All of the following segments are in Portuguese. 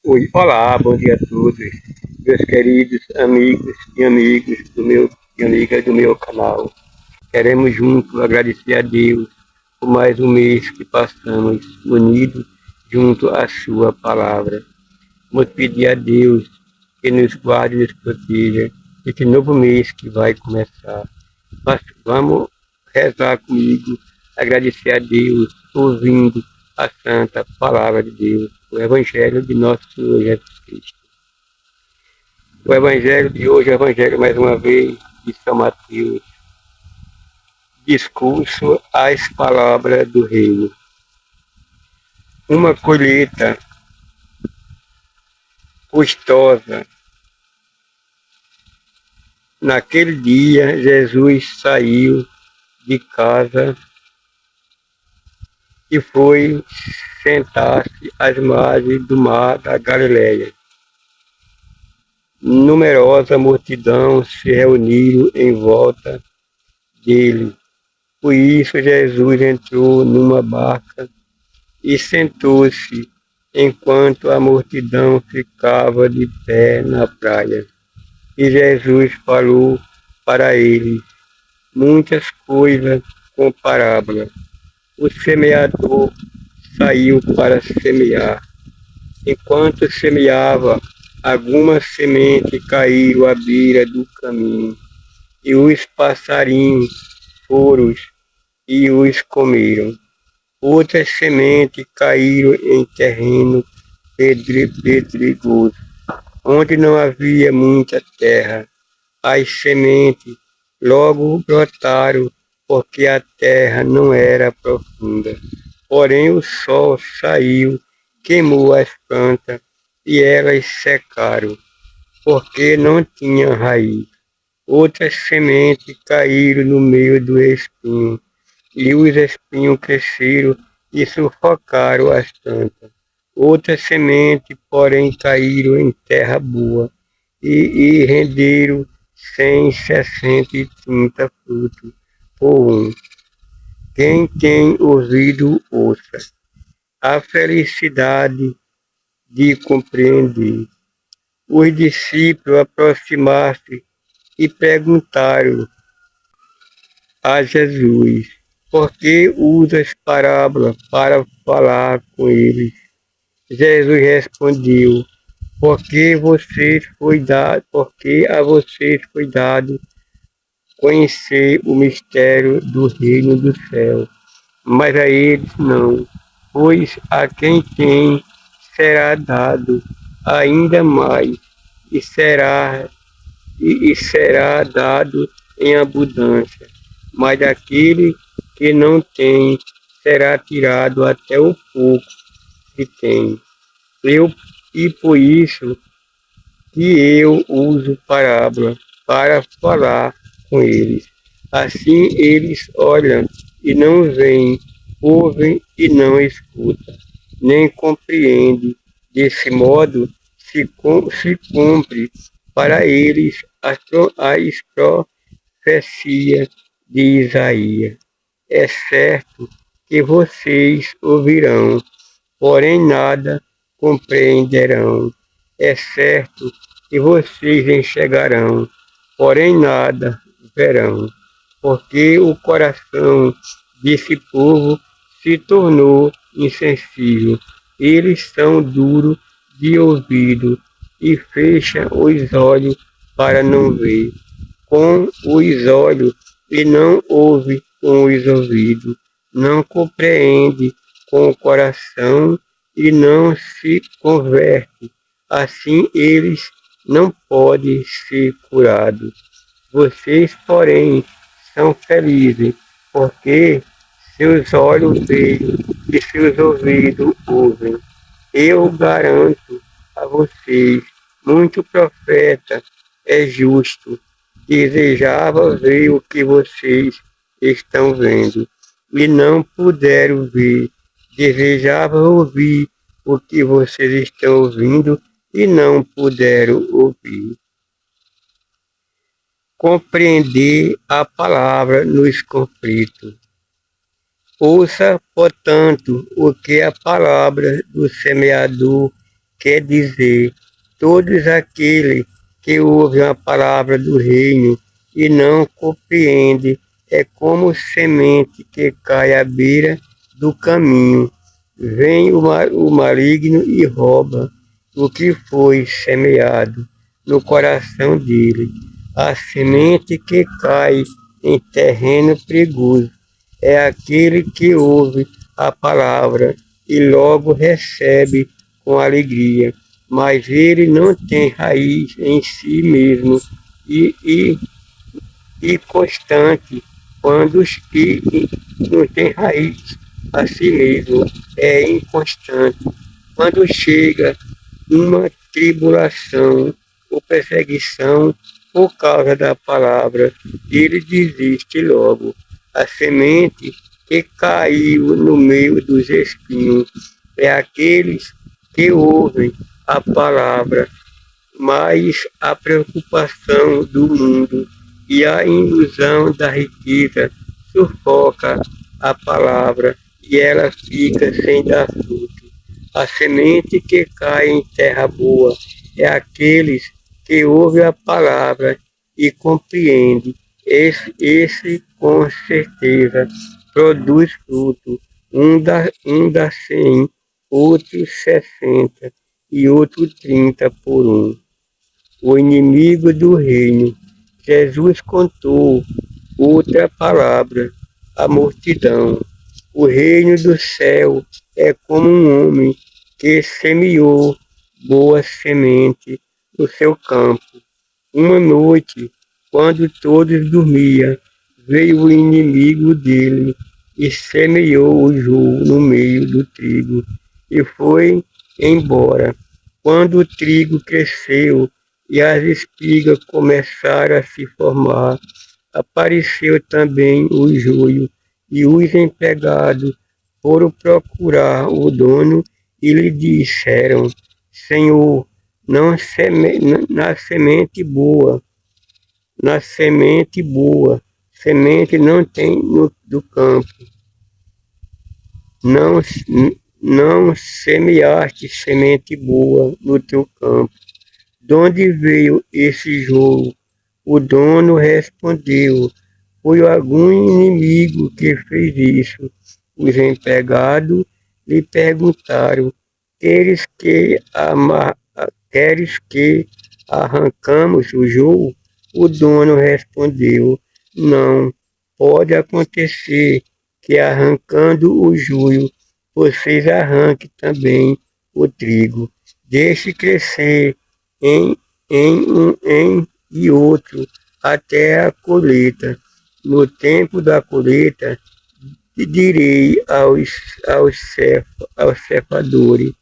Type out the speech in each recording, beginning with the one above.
Oi, olá, bom dia a todos, meus queridos amigos e amigas do meu canal. Queremos juntos agradecer a Deus por mais um mês que passamos unidos junto à sua palavra. Vamos pedir a Deus que nos guarde e nos proteja neste novo mês que vai começar. Mas vamos rezar comigo, agradecer a Deus, ouvindo a santa palavra de Deus, o Evangelho de nosso Senhor Jesus Cristo. O Evangelho de hoje é o Evangelho, mais uma vez, de São Mateus. Discurso às palavras do reino. Uma colheita custosa. Naquele dia, Jesus saiu de casa e foi sentar-se às margens do mar da Galileia. Numerosa multidão se reuniu em volta dele. Por isso, Jesus entrou numa barca e sentou-se, enquanto a multidão ficava de pé na praia. E Jesus falou para eles muitas coisas com parábola. O semeador saiu para semear. Enquanto semeava, algumas sementes caíram à beira do caminho, e os passarinhos foram e os comeram. Outras sementes caíram em terreno pedregoso, onde não havia muita terra. As sementes logo brotaram, porque a terra não era profunda. Porém o sol saiu, queimou as plantas, e elas secaram, porque não tinham raiz. Outras sementes caíram no meio do espinho, e os espinhos cresceram e sufocaram as plantas. Outras sementes, porém, caíram em terra boa, e renderam 100, 60 e 30 frutos por um. Quem tem ouvido, ouça. A felicidade de compreender. Os discípulos aproximaram-se e perguntaram a Jesus: por que usas parábola para falar com eles? Jesus respondeu: porque a vocês foi dado conhecer o mistério do reino do céu, mas a eles não, pois a quem tem será dado ainda mais, e será dado em abundância, mas aquele que não tem será tirado até o pouco que tem. E por isso que eu uso parábola para falar com eles. Assim eles olham e não veem, ouvem e não escutam, nem compreendem. Desse modo se cumpre para eles as profecias de Isaías. É certo que vocês ouvirão, porém nada compreenderão. É certo que vocês enxergarão, porém nada verão, porque o coração desse povo se tornou insensível. Eles são duros de ouvido e fecham os olhos para não ver com os olhos e não ouve com os ouvidos, não compreende com o coração e não se converte. Assim eles não podem ser curados. Vocês, porém, são felizes, porque seus olhos veem e seus ouvidos ouvem. Eu garanto a vocês, muito profeta é justo, desejava ver o que vocês estão vendo e não puderam ver, desejava ouvir o que vocês estão ouvindo e não puderam ouvir. Compreender a palavra nos conflitos. Ouça, portanto, o que a palavra do semeador quer dizer, todos aqueles que ouvem a palavra do reino e não compreendem, é como semente que cai à beira do caminho. Vem o maligno e rouba o que foi semeado no coração dele. A semente que cai em terreno perigoso é aquele que ouve a palavra e logo recebe com alegria, mas ele não tem raiz em si mesmo e constante, não tem raiz a si mesmo, é inconstante. Quando chega uma tribulação ou perseguição por causa da palavra, ele desiste logo. A semente que caiu no meio dos espinhos é aqueles que ouvem a palavra, mas a preocupação do mundo e a ilusão da riqueza sufoca a palavra e ela fica sem dar fruto. A semente que cai em terra boa é aqueles que ouvem a palavra e compreendem. Esse com certeza produz fruto. Um dá 100, outro 60 e outro 30 por um. O inimigo do reino. Jesus contou outra palavra, a multidão. O reino do céu é como um homem que semeou boa semente no seu campo. Uma noite, quando todos dormiam, veio o inimigo dele e semeou o joio no meio do trigo e foi embora. Quando o trigo cresceu e as espigas começaram a se formar, apareceu também o joio, e os empregados foram procurar o dono e lhe disseram: Senhor, na semente boa, semente não tem do campo, não, não semeaste semente boa no teu campo. De onde veio esse joio? O dono respondeu: Foi algum inimigo que fez isso. Os empregados lhe perguntaram: Queres que arrancamos o joio? O dono respondeu: Não, pode acontecer que arrancando o joio, vocês arranquem também o trigo. Deixe crescer em e outro até a colheita. No tempo da colheita, direi aos ceifadores: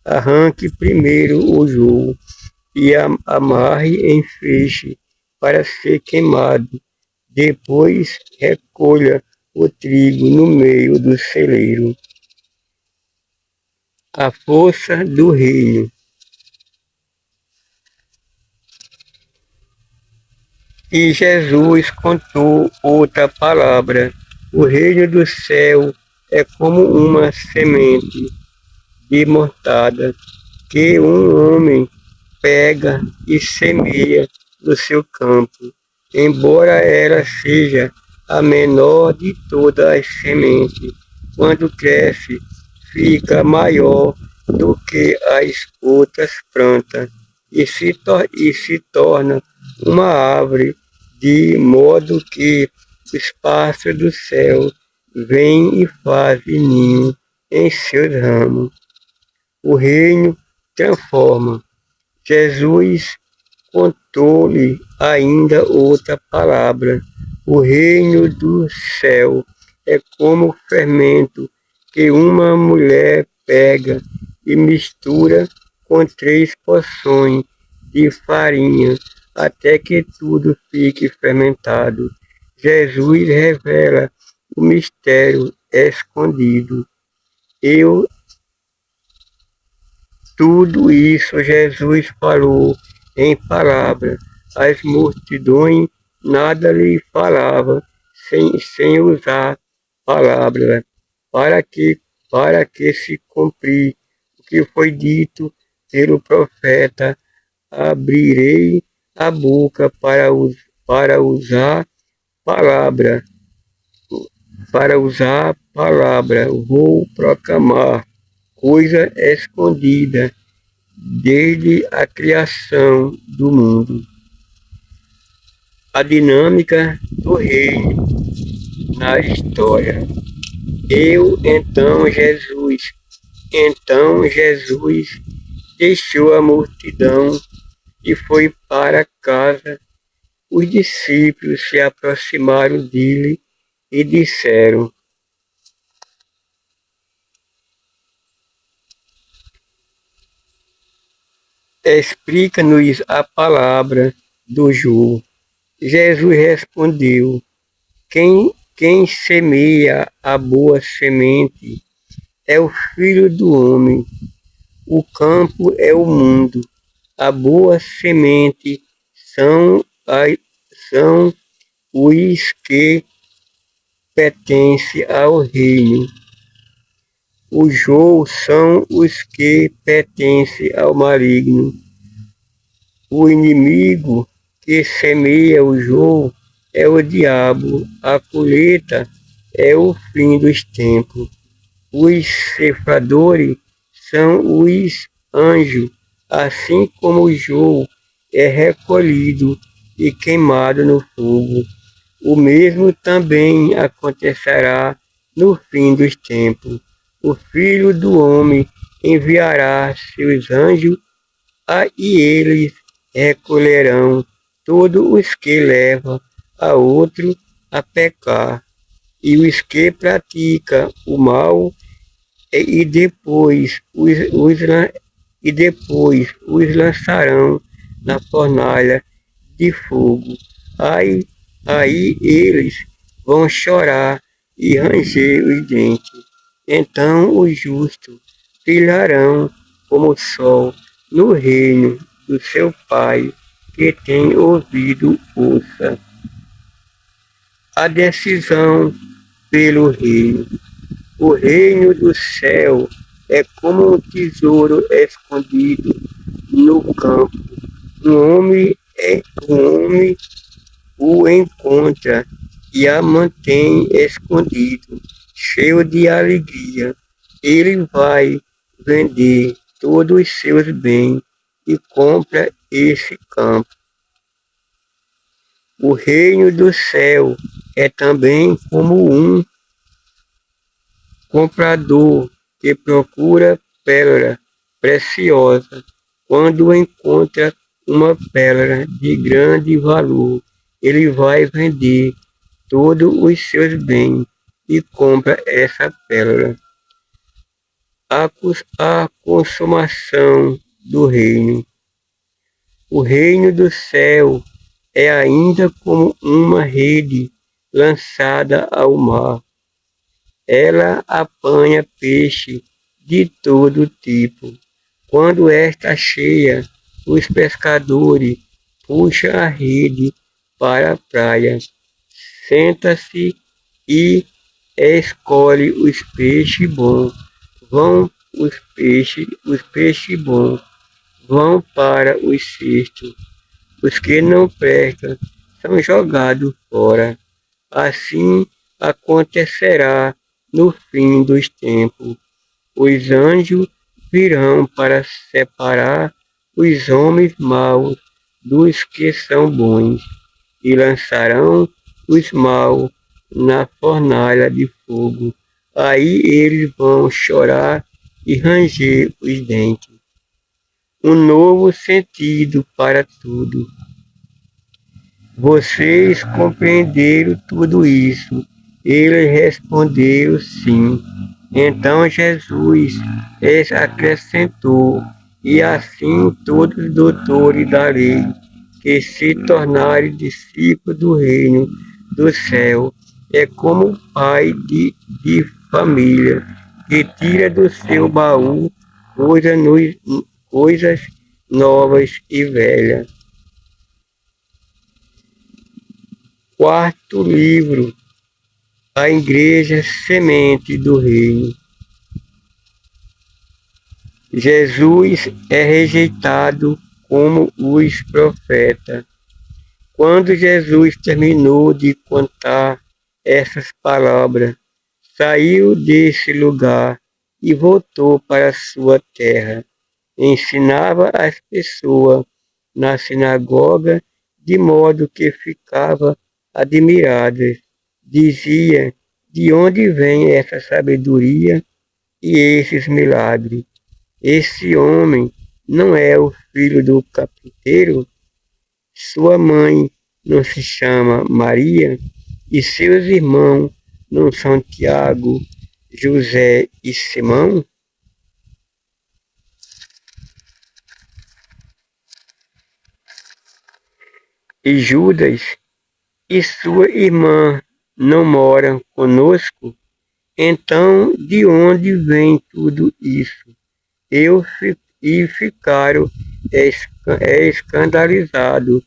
arranque primeiro o joio e amarre em feixe para ser queimado. Depois recolha o trigo no meio do celeiro. A força do reino. E Jesus contou outra palavra. O reino do céu é como uma semente de mostarda que um homem pega e semeia no seu campo. Embora ela seja a menor de todas as sementes, quando cresce, fica maior do que as outras plantas e se torna uma árvore, de modo que os pássaros do céu vêm e fazem ninho em seus ramos. O reino transforma. Jesus contou-lhe ainda outra palavra. O reino do céu é como o fermento que uma mulher pega e mistura com 3 porções de farinha até que tudo fique fermentado. Jesus revela o mistério escondido. Tudo isso Jesus falou em palavras. As multidões nada lhe falava sem usar palavras, para que se cumprir o que foi dito pelo profeta, abrirei a boca para usar palavra, vou proclamar coisa escondida desde a criação do mundo. A dinâmica do reino na história. Então Jesus deixou a multidão e foi para casa. Os discípulos se aproximaram dele e disseram: explica-nos a palavra do jogo. Jesus respondeu: quem semeia a boa semente é o Filho do Homem. O campo é o mundo. A boa semente são os que pertencem ao reino. O joio são os que pertencem ao maligno. O inimigo que semeia o joio é o diabo. A colheita é o fim dos tempos. Os ceifadores são os anjos, assim como o joio é recolhido e queimado no fogo. O mesmo também acontecerá no fim dos tempos. O Filho do Homem enviará seus anjos e eles recolherão todos os que levam a outro a pecar e os que praticam o mal e depois os lançarão na fornalha de fogo. Aí eles vão chorar e ranger os dentes. Então os justos brilharão como o sol no reino do seu Pai. Que tem ouvido, ouça. A decisão pelo reino. O reino do céu é como um tesouro escondido no campo. Um homem o encontra e a mantém escondido, cheio de alegria. Ele vai vender todos os seus bens e compra esse campo. O reino do céu é também como um comprador que procura pérola preciosa. Quando encontra uma pérola de grande valor, ele vai vender todos os seus bens e compra essa pérola. A consumação do reino. O reino do céu é ainda como uma rede lançada ao mar. Ela apanha peixe de todo tipo. Quando está cheia, os pescadores puxam a rede para a praia, senta-se e escolhe os peixes bons. Os peixes bons vão para os cestos. Os que não prestam são jogados fora. Assim acontecerá no fim dos tempos. Os anjos virão para separar os homens maus dos que são bons e lançarão os maus na fornalha de fogo. Aí eles vão chorar e ranger os dentes. Um novo sentido para tudo. Vocês compreenderam tudo isso? Eles responderam sim. Então Jesus acrescentou: e assim todos os doutores da lei que se tornarem discípulos do reino do céu é como o pai de família que tira do seu baú coisas novas e velhas. Quarto livro, a Igreja Semente do Reino. Jesus é rejeitado como os profetas. Quando Jesus terminou de contar essas palavras, saiu desse lugar e voltou para sua terra. Ensinava as pessoas na sinagoga, de modo que ficava admiradas. Dizia: de onde vem essa sabedoria e esses milagres? Esse homem não é o filho do carpinteiro? Sua mãe não se chama Maria? E seus irmãos não são Tiago, José e Simão? E Judas? E sua irmã não moram conosco? Então, de onde vem tudo isso? E ficaram escandalizados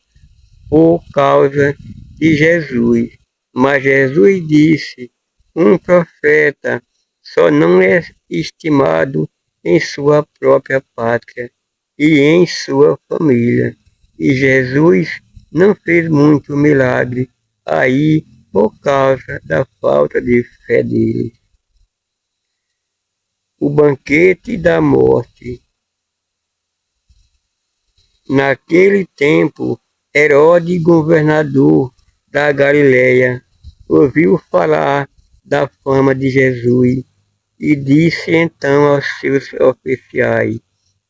por causa de Jesus. Mas Jesus disse: um profeta só não é estimado em sua própria pátria e em sua família. E Jesus não fez muito milagre aí por causa da falta de fé dele. O banquete da morte. Naquele tempo, Herodes, governador da Galileia, ouviu falar da fama de Jesus e disse então aos seus oficiais: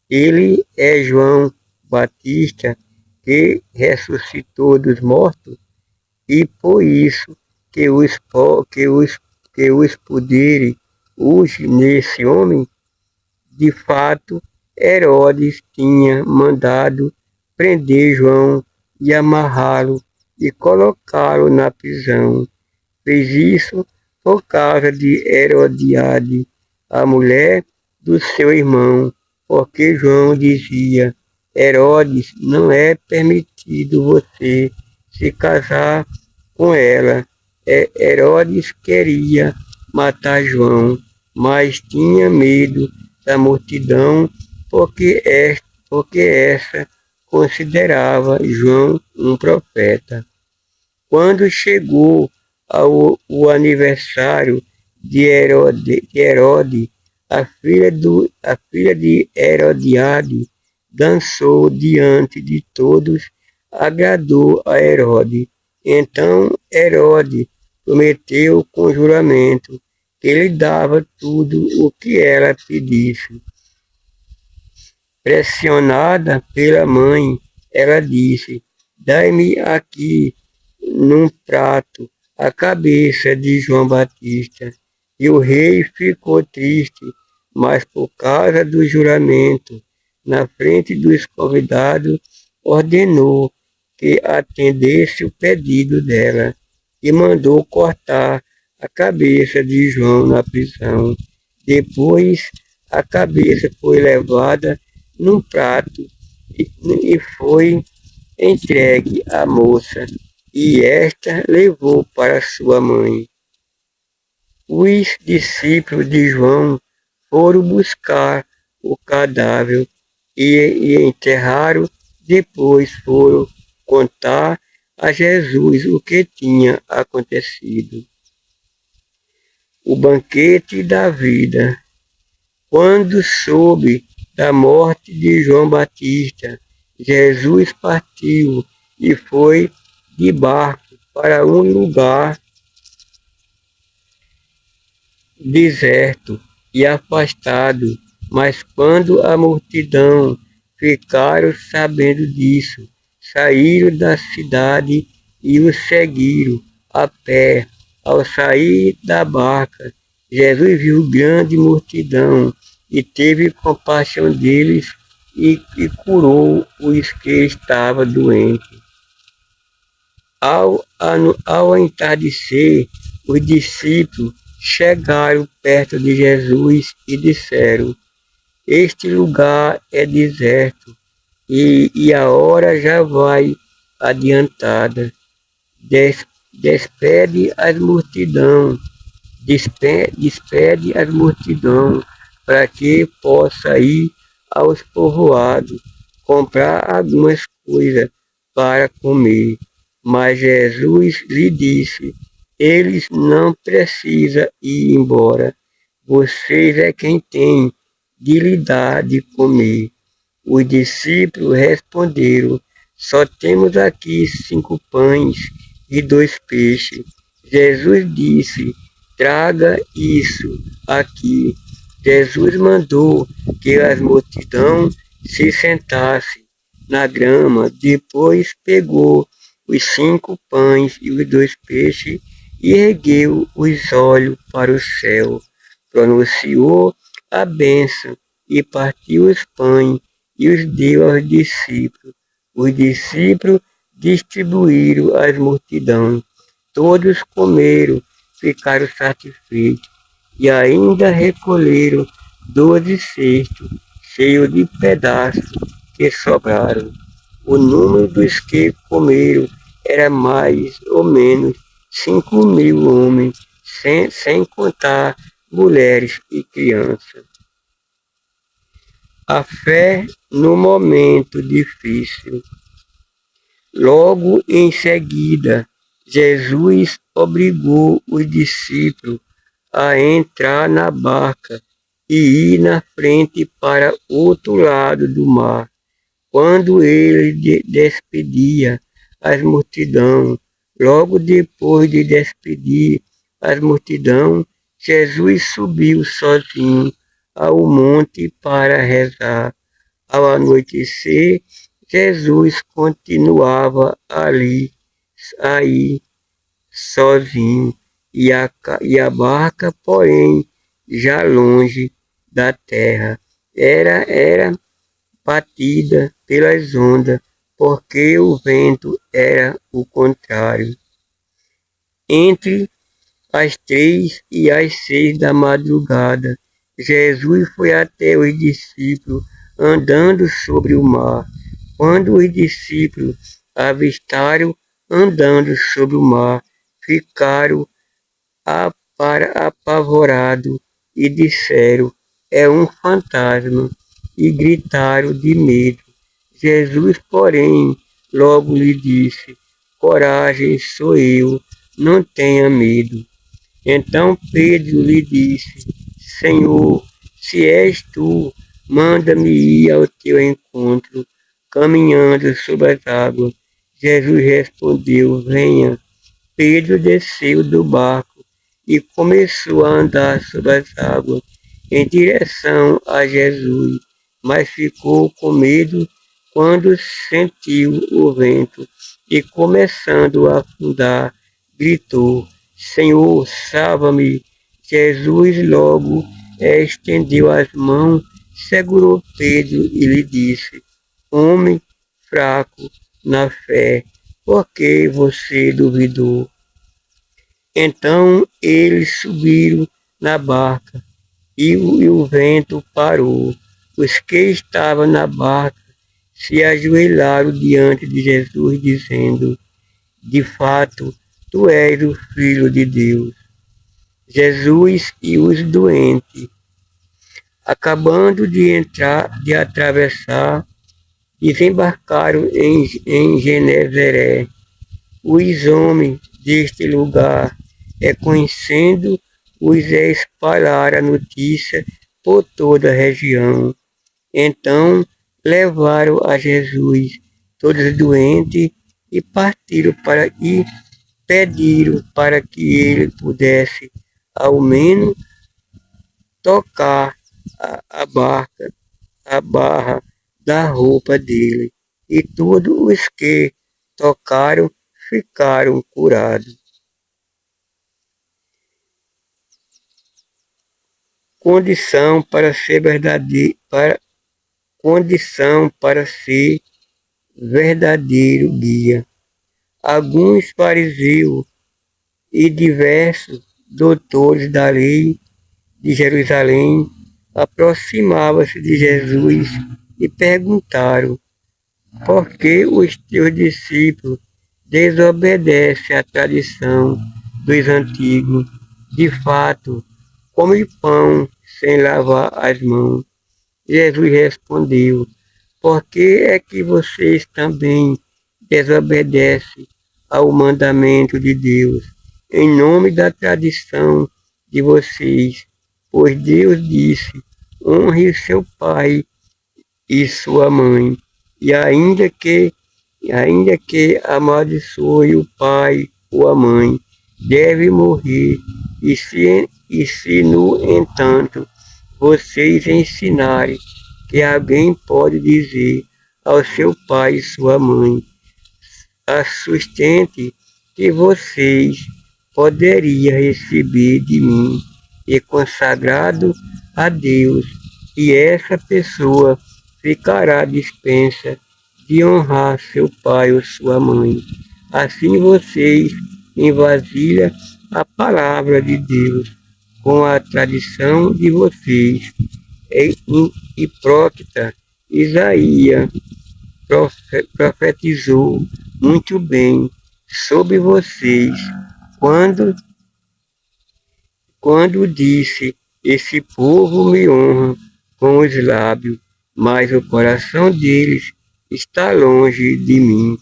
ele é João Batista, que ressuscitou dos mortos, e por isso que os poderes hoje nesse homem. De fato, Herodes tinha mandado prender João e amarrá-lo e colocá-lo na prisão. Fez isso por causa de Herodiade, a mulher do seu irmão, porque João dizia: Herodes, não é permitido você se casar com ela. Herodes queria matar João, mas tinha medo da multidão, porque essa considerava João um profeta. Quando chegou o aniversário de Herode, a filha de Herodiade dançou diante de todos, agradou a Herode. Então Herode prometeu com juramento que lhe dava tudo o que ela pedisse. Pressionada pela mãe, ela disse: dai-me aqui num prato a cabeça de João Batista. E o rei ficou triste, mas por causa do juramento, na frente dos convidados, ordenou que atendesse o pedido dela e mandou cortar a cabeça de João na prisão. Depois, a cabeça foi levada num prato e foi entregue à moça, e esta levou para sua mãe. Os discípulos de João foram buscar o cadáver e enterraram. Depois foram contar a Jesus o que tinha acontecido. O banquete da vida. Quando soube da morte de João Batista, Jesus partiu e foi de barco para um lugar deserto e afastado. Mas quando a multidão ficaram sabendo disso, saíram da cidade e o seguiram a pé. Ao sair da barca, Jesus viu grande multidão e teve compaixão deles e curou os que estavam doentes. Ao entardecer, os discípulos chegaram perto de Jesus e disseram: este lugar é deserto e a hora já vai adiantada. Despede as multidão para que possa ir aos povoados comprar algumas coisas para comer. Mas Jesus lhe disse: eles não precisam ir embora. Vocês é quem tem de lhe dar de comer. Os discípulos responderam: só temos aqui 5 pães e 2 peixes. Jesus disse: traga isso aqui. Jesus mandou que as multidão se sentasse na grama. Depois pegou os 5 pães e os 2 peixes e ergueu os olhos para o céu. Pronunciou a bênção e partiu os pães e os deu aos discípulos. Os discípulos distribuíram às multidões. Todos comeram, ficaram satisfeitos e ainda recolheram 12 cestos cheios de pedaços que sobraram. O número dos que comeram era mais ou menos 5.000 homens, sem contar mulheres e crianças. A fé no momento difícil. Logo em seguida, Jesus obrigou os discípulos a entrar na barca e ir na frente para outro lado do mar. Quando ele despedia as multidões, logo depois de despedir as multidões, Jesus subiu sozinho ao monte para rezar. Ao anoitecer, Jesus continuava aí sozinho, e a barca, porém, já longe da terra, era batida pelas ondas, porque o vento era o contrário. Entre às 3 e às 6 da madrugada, Jesus foi até os discípulos andando sobre o mar. Quando os discípulos avistaram andando sobre o mar, ficaram apavorados e disseram: é um fantasma, e gritaram de medo. Jesus, porém, logo lhe disse: coragem, sou eu, não tenha medo. Então Pedro lhe disse: Senhor, se és tu, manda-me ir ao teu encontro, caminhando sobre as águas. Jesus respondeu: venha. Pedro desceu do barco e começou a andar sobre as águas em direção a Jesus, mas ficou com medo quando sentiu o vento e, começando a afundar, gritou: Senhor, salva-me! Jesus logo estendeu as mãos, segurou Pedro e lhe disse: homem fraco na fé, por que você duvidou? Então eles subiram na barca e o vento parou. Os que estavam na barca se ajoelharam diante de Jesus, dizendo: de fato, tu és o Filho de Deus. Jesus e os doentes. Acabando de atravessar, desembarcaram em Genezaré. Os homens deste lugar, conhecendo-os, espalharam a notícia por toda a região. Então levaram a Jesus todos doentes e partiram e pediram para que ele pudesse ao menos tocar a barra da roupa dele. E todos os que tocaram ficaram curados. Condição para ser verdadeiro guia. Alguns fariseus e diversos doutores da lei de Jerusalém aproximavam-se de Jesus e perguntaram: por que os teus discípulos desobedecem à tradição dos antigos? De fato, comem pão sem lavar as mãos. Jesus respondeu: por que é que vocês também desobedecem ao mandamento de Deus, em nome da tradição de vocês? Pois Deus disse: honre seu pai e sua mãe, e ainda que amaldiçoe o pai ou a mãe, deve morrer. E se no entanto, vocês ensinarem que alguém pode dizer ao seu pai e sua mãe: a sustente que vocês poderiam receber de mim e consagrado a Deus, e essa pessoa ficará dispensa de honrar seu pai ou sua mãe. Assim vocês envasilham a palavra de Deus com a tradição de vocês. Hipócrita, Isaías profetizou muito bem sobre vocês quando, quando disse: esse povo me honra com os lábios, mas o coração deles está longe de mim.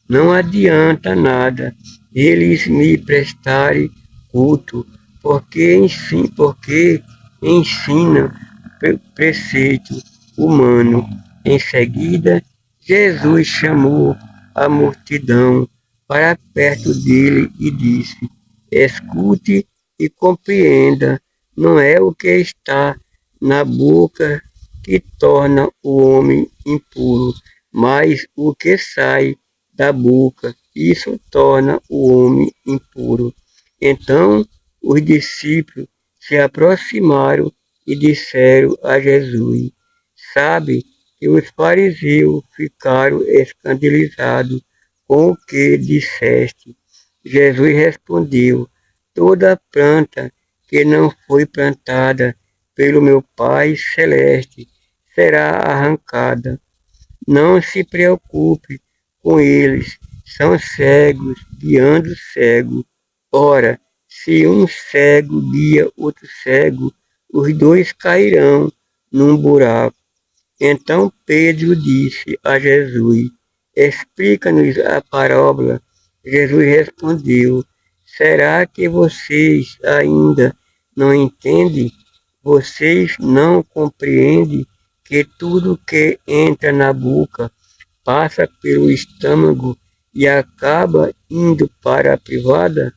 Não adianta nada eles me prestarem culto, porque ensinam preceito humano. Em seguida, Jesus chamou a multidão para perto dele e disse: escute e compreenda, não é o que está na boca que torna o homem impuro, mas o que sai da boca, isso torna o homem impuro. Então os discípulos se aproximaram e disseram a Jesus: sabe que os fariseus ficaram escandalizados com o que disseste. Jesus respondeu: toda planta que não foi plantada pelo meu Pai Celeste será arrancada. Não se preocupe com eles, são cegos guiando cego. Ora, se um cego guia outro cego, os dois cairão num buraco. Então Pedro disse a Jesus: explica-nos a parábola. Jesus respondeu: será que vocês ainda não entendem? Vocês não compreendem que tudo que entra na boca passa pelo estômago e acaba indo para a privada?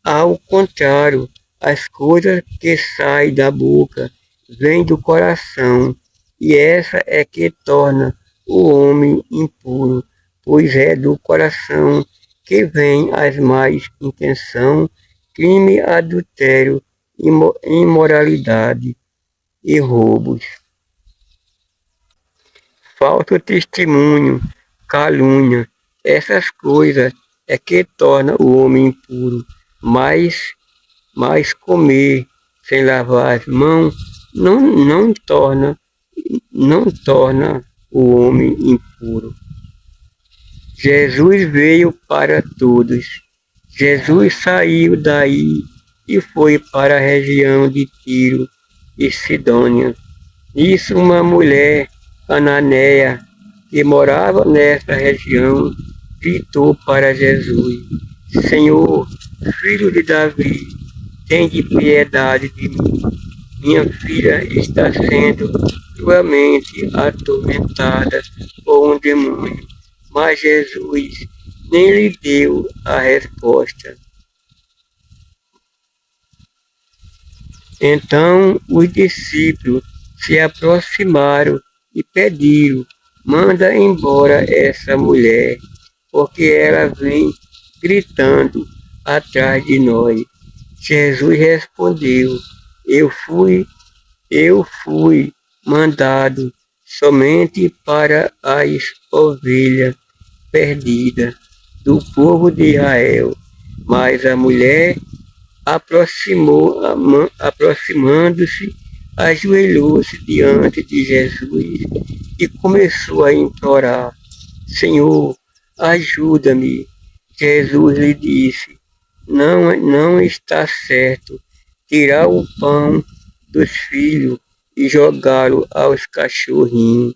Ao contrário, as coisas que saem da boca vêm do coração, e essa é que torna o homem impuro, pois é do coração que vêm as más intenção, crime, adultério, imoralidade e roubos, falso testemunho, calúnia. Essas coisas é que torna o homem impuro, mas comer sem lavar as mãos não torna o homem impuro. Jesus veio para todos. Jesus saiu daí e foi para a região de Tiro e Sidônia. Nisso uma mulher cananeia que morava nessa região gritou para Jesus: Senhor, filho de Davi, tende piedade de mim. Minha filha está sendo cruelmente atormentada por um demônio. Mas Jesus nem lhe deu a resposta. Então os discípulos se aproximaram e pediram: manda embora essa mulher, porque ela vem gritando atrás de nós. Jesus respondeu: eu fui mandado somente para as ovelhas perdidas do povo de Israel. Mas a mulher, aproximando-se, ajoelhou-se diante de Jesus e começou a implorar: Senhor, ajuda-me. Jesus lhe disse: não está certo tirar o pão dos filhos e jogaram aos cachorrinhos.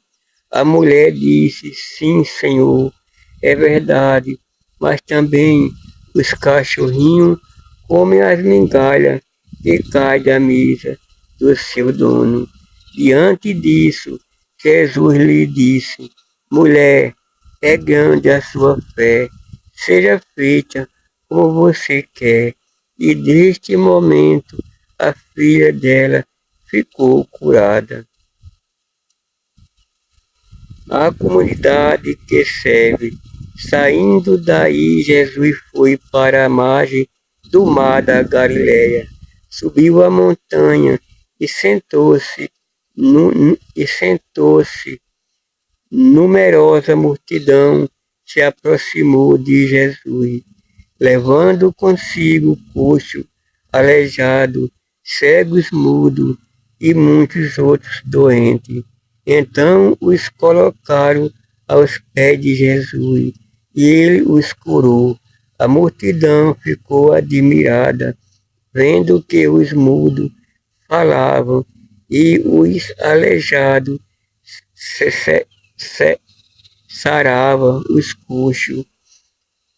A mulher disse: sim, Senhor, é verdade, mas também os cachorrinhos comem as migalhas que caem da mesa do seu dono. Diante disso, Jesus lhe disse: mulher, é grande a sua fé, seja feita como você quer. E deste momento a filha dela ficou curada. A comunidade que serve. Saindo daí, Jesus foi para a margem do mar da Galileia. Subiu a montanha e sentou-se. Numerosa multidão se aproximou de Jesus, levando consigo coxo, aleijado, cegos mudos e muitos outros doentes. Então os colocaram aos pés de Jesus e ele os curou. A multidão ficou admirada, vendo que os mudos falavam e os aleijados saravam os coxos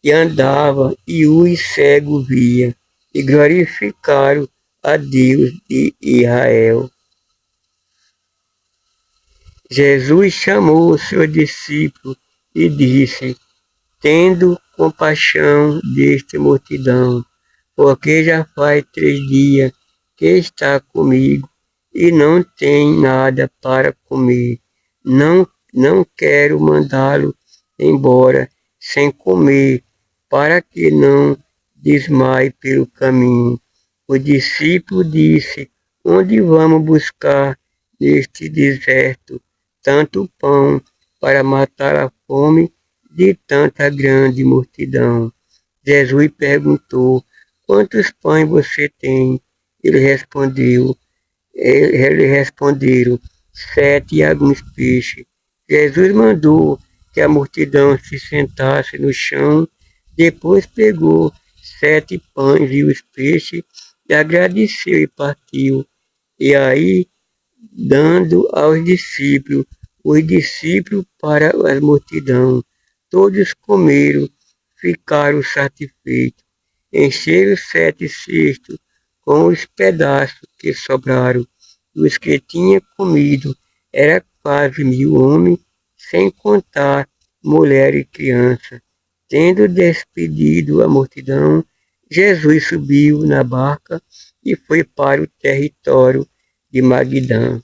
e andava, e os cegos via, e glorificaram a Deus de Israel. Jesus chamou seus discípulos e disse: tendo compaixão desta multidão, porque já faz 3 dias que está comigo e não tem nada para comer. Não quero mandá-lo embora sem comer, para que não desmaie pelo caminho. O discípulo disse: onde vamos buscar neste deserto tanto pão para matar a fome de tanta grande multidão? Jesus perguntou: quantos pães você tem? Eles responderam: 7 e alguns peixes. Jesus mandou que a multidão se sentasse no chão, depois pegou 7 pães e os peixes, e agradeceu e partiu. E aí, dando aos discípulos, os discípulos para a multidão, todos comeram, ficaram satisfeitos, encheram 7 cestos com os pedaços que sobraram. Os que tinham comido era quase 1000 homens, sem contar mulher e criança. Tendo despedido a multidão, Jesus subiu na barca e foi para o território de Magdã.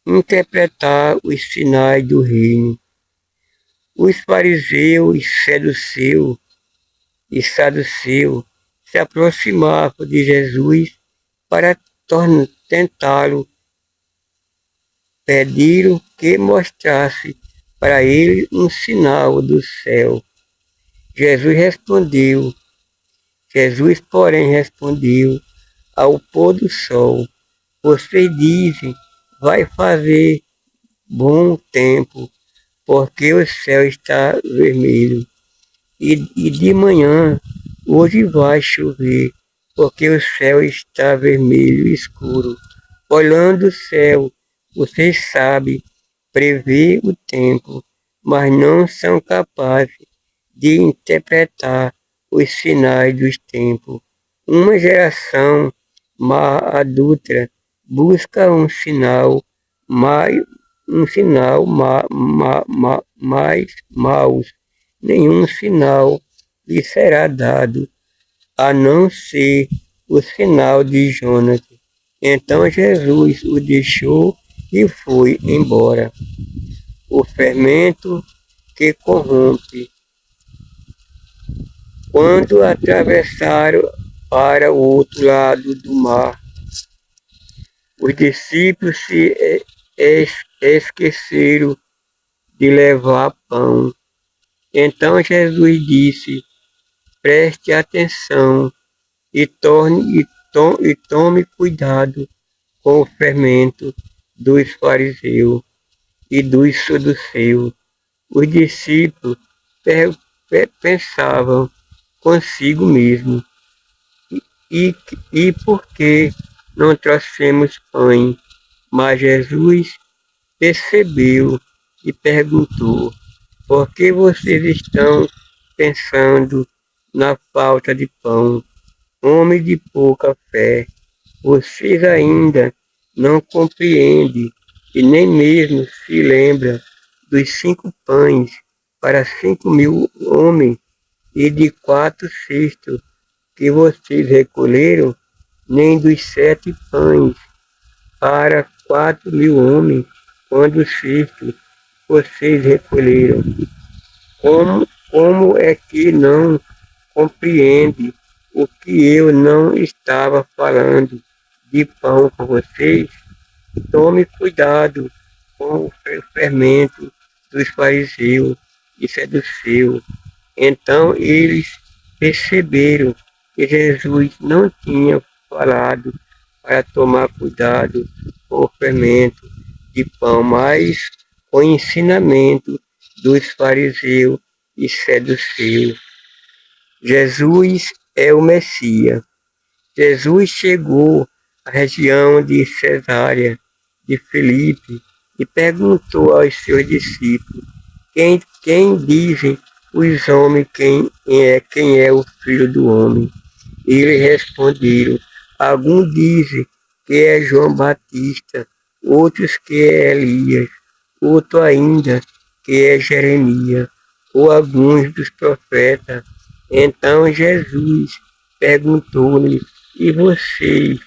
Interpretar os sinais do reino. Os fariseus e saduceus se aproximavam de Jesus para tentá-lo. Pediram que mostrasse para ele um sinal do céu. Jesus, porém, respondeu: ao pôr do sol, vocês dizem, vai fazer bom tempo, porque o céu está vermelho. E de manhã, hoje vai chover, porque o céu está vermelho e escuro. Olhando o céu, vocês sabem prever o tempo, mas não são capazes de interpretar os sinais dos tempos. Uma geração má adulta busca um sinal mais maus. Nenhum sinal lhe será dado, a não ser o sinal de Jonas. Então Jesus o deixou e foi embora. O fermento que corrompe. Quando atravessaram para o outro lado do mar, os discípulos se esqueceram de levar pão. Então Jesus disse: preste atenção e tome cuidado com o fermento dos fariseus e dos saduceus. Os discípulos pensavam consigo mesmo: e por que não trouxemos pães. Mas Jesus percebeu e perguntou: por que vocês estão pensando na falta de pão? Homem de pouca fé, vocês ainda não compreendem e nem mesmo se lembram dos 5 pães para 5.000 homens e de 4 cestos que vocês recolheram, nem dos 7 pães para 4.000 homens, quando cesto vocês recolheram. Como é que não compreende o que eu não estava falando de pão com vocês? Tome cuidado com o fermento dos fariseus e saduceus. Então eles perceberam que Jesus não tinha falado para tomar cuidado com o fermento de pão, mas com o ensinamento dos fariseus e saduceus. Jesus é o Messias. Jesus chegou à região de Cesárea de Filipe e perguntou aos seus discípulos: quem dizem os homens quem é o Filho do Homem? Eles responderam: alguns dizem que é João Batista, outros que é Elias, outro ainda que é Jeremias, ou alguns dos profetas. Então Jesus perguntou-lhe: e vocês,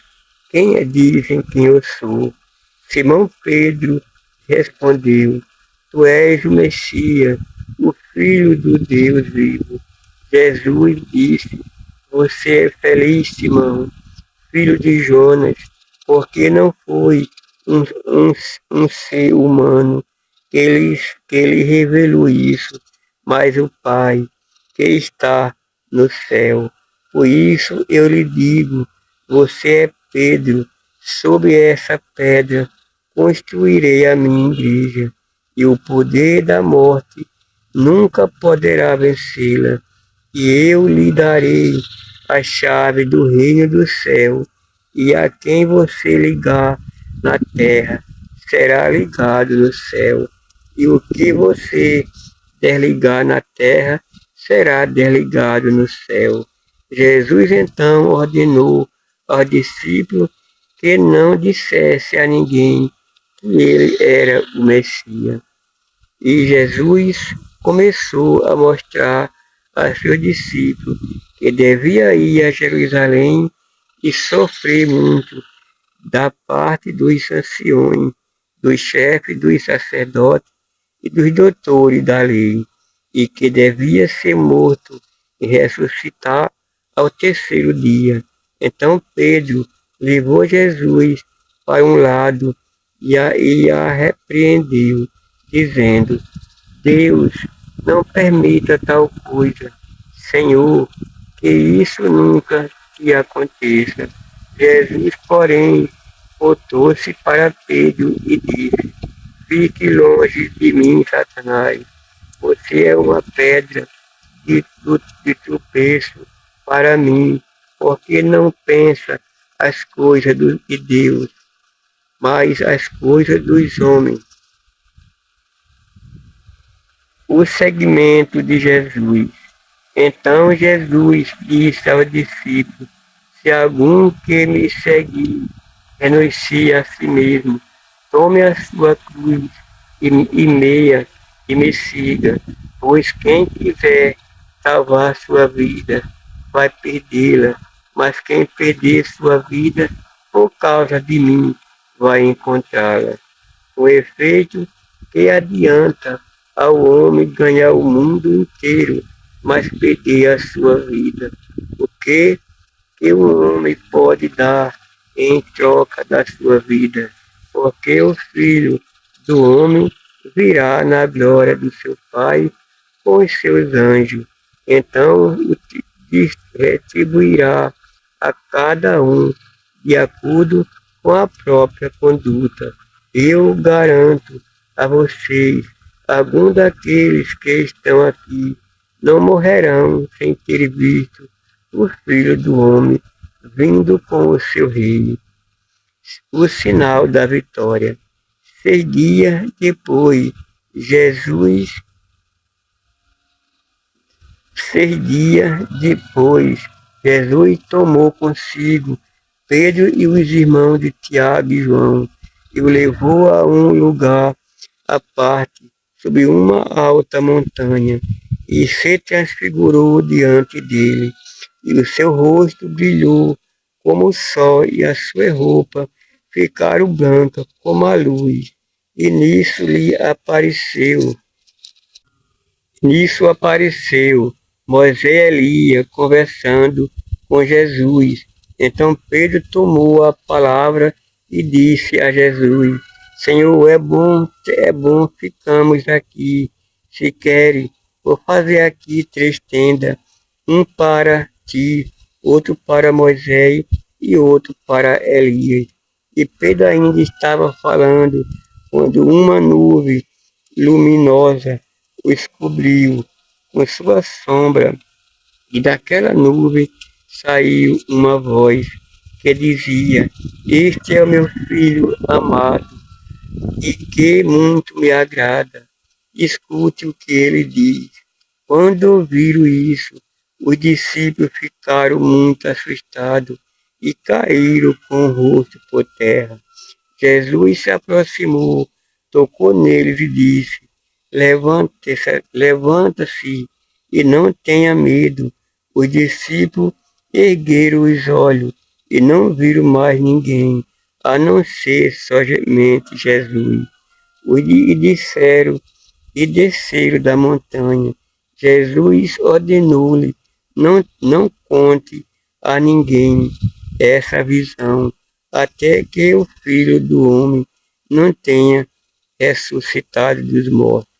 quem dizem quem eu sou? Simão Pedro respondeu: tu és o Messias, o Filho do Deus vivo. Jesus disse: você é feliz, Simão, filho de Jonas, porque não foi um ser humano que lhe revelou isso, mas o Pai que está no céu. Por isso eu lhe digo: você é Pedro, sobre essa pedra construirei a minha igreja, e o poder da morte nunca poderá vencê-la. E eu lhe darei a chave do reino do céu, e a quem você ligar na terra será ligado no céu, e o que você desligar na terra será desligado no céu. Jesus então ordenou aos discípulos que não dissesse a ninguém que ele era o Messias. E Jesus começou a mostrar a seus discípulos que devia ir a Jerusalém e sofrer muito da parte dos anciões, dos chefes, dos sacerdotes e dos doutores da lei, e que devia ser morto e ressuscitar ao terceiro dia. Então Pedro levou Jesus para um lado e a repreendeu, dizendo: Deus, não permita tal coisa, Senhor, que isso nunca te aconteça. Jesus, porém, voltou-se para Pedro e disse: fique longe de mim, Satanás. Você é uma pedra de tropeço para mim, porque não pensa as coisas de Deus, mas as coisas dos homens. O segmento de Jesus. Então Jesus disse aos discípulos: se algum que me seguir renuncie a si mesmo, tome a sua cruz e meia e me siga, pois quem quiser salvar sua vida vai perdê-la, mas quem perder sua vida por causa de mim vai encontrá-la. Com efeito, que adianta ao homem ganhar o mundo inteiro, mas perder a sua vida? O que o homem pode dar em troca da sua vida? Porque o Filho do Homem virá na glória do seu Pai com os seus anjos. Então retribuirá a cada um de acordo com a própria conduta. Eu garanto a vocês: alguns daqueles que estão aqui não morrerão sem ter visto o Filho do Homem vindo com o seu reino. o sinal da vitória. 6 dias depois, Jesus 6 dias depois, Jesus tomou consigo Pedro e os irmãos de Tiago e João e o levou a um lugar à parte, sob uma alta montanha, e se transfigurou diante dele, e o seu rosto brilhou como o sol, e a sua roupa ficaram brancas como a luz. E nisso apareceu Moisés e Elias conversando com Jesus. Então Pedro tomou a palavra e disse a Jesus: Senhor, é bom ficamos aqui. Se queres, vou fazer aqui 3 tendas, um para ti, outro para Moisés e outro para Elias. E Pedro ainda estava falando quando uma nuvem luminosa os cobriu com sua sombra, e daquela nuvem saiu uma voz que dizia: Este é o meu filho amado, e que muito me agrada. Escute o que ele diz. Quando ouviram isso, os discípulos ficaram muito assustados e caíram com o rosto por terra. Jesus se aproximou, tocou neles e disse: Levanta-se e não tenha medo. Os discípulos ergueram os olhos e não viram mais ninguém, a não ser somente Jesus. E desceram da montanha. Jesus ordenou-lhe: não conte a ninguém essa visão, até que o Filho do Homem não tenha ressuscitado dos mortos.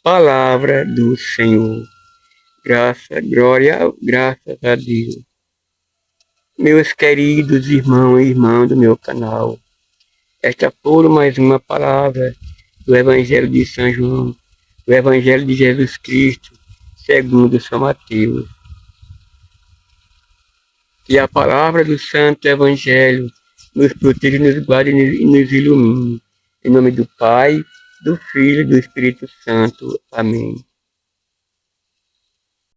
Palavra do Senhor. Graças a Deus. Meus queridos irmãos e irmãs do meu canal, esta foi mais uma palavra do Evangelho de São João, do Evangelho de Jesus Cristo, segundo São Mateus. Que a palavra do Santo Evangelho nos proteja, nos guarde e nos ilumine. Em nome do Pai, do Filho e do Espírito Santo. Amém.